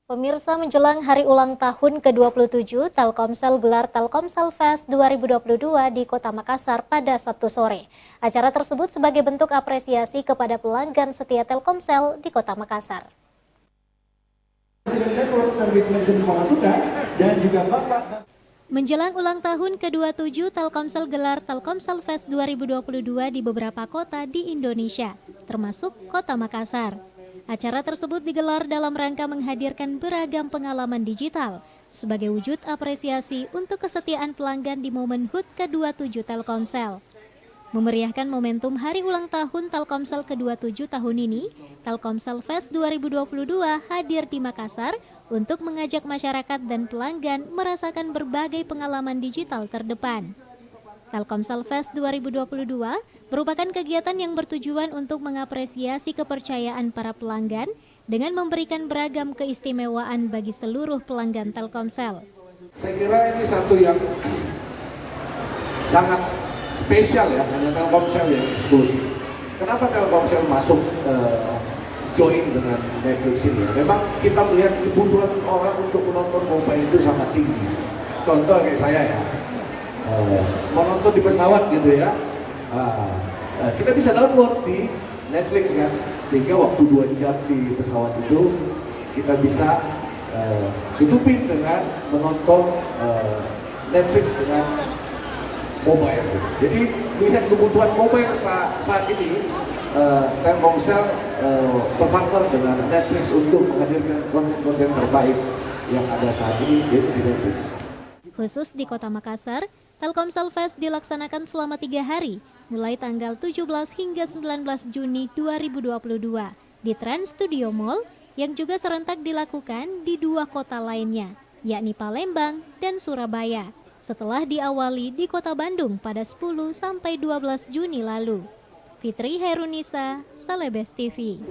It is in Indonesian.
Pemirsa, menjelang hari ulang tahun ke-27, Telkomsel gelar Telkomsel Fest 2022 di Kota Makassar pada Sabtu sore. Acara tersebut sebagai bentuk apresiasi kepada pelanggan setia Telkomsel di Kota Makassar. Menjelang ulang tahun ke-27, Telkomsel gelar Telkomsel Fest 2022 di beberapa kota di Indonesia, termasuk Kota Makassar. Acara tersebut digelar dalam rangka menghadirkan beragam pengalaman digital sebagai wujud apresiasi untuk kesetiaan pelanggan di momen HUT ke-27 Telkomsel. Memeriahkan momentum hari ulang tahun Telkomsel ke-27 tahun ini, Telkomsel Fest 2022 hadir di Makassar untuk mengajak masyarakat dan pelanggan merasakan berbagai pengalaman digital terdepan. Telkomsel Fest 2022 merupakan kegiatan yang bertujuan untuk mengapresiasi kepercayaan para pelanggan dengan memberikan beragam keistimewaan bagi seluruh pelanggan Telkomsel. Saya kira ini satu yang sangat spesial ya, hanya Telkomsel yang eksklusif. Kenapa Telkomsel masuk join dengan Netflix ini ya? Memang kita melihat kebutuhan orang untuk menonton mobile itu sangat tinggi. Contoh kayak saya ya, menonton di pesawat gitu ya, kita bisa download di Netflix kan, sehingga waktu 2 jam di pesawat itu kita bisa tutupin dengan menonton Netflix dengan mobile. Jadi melihat kebutuhan mobile saat ini, Telkomsel berpartner dengan Netflix untuk menghadirkan konten-konten terbaik yang ada saat ini, yaitu di Netflix. Khusus di Kota Makassar, Telkomsel Fest dilaksanakan selama 3 hari, mulai tanggal 17 hingga 19 Juni 2022 di Trans Studio Mall yang juga serentak dilakukan di 2 kota lainnya, yakni Palembang dan Surabaya, setelah diawali di Kota Bandung pada 10 sampai 12 Juni lalu. Fitri Herunisa, Celebes TV.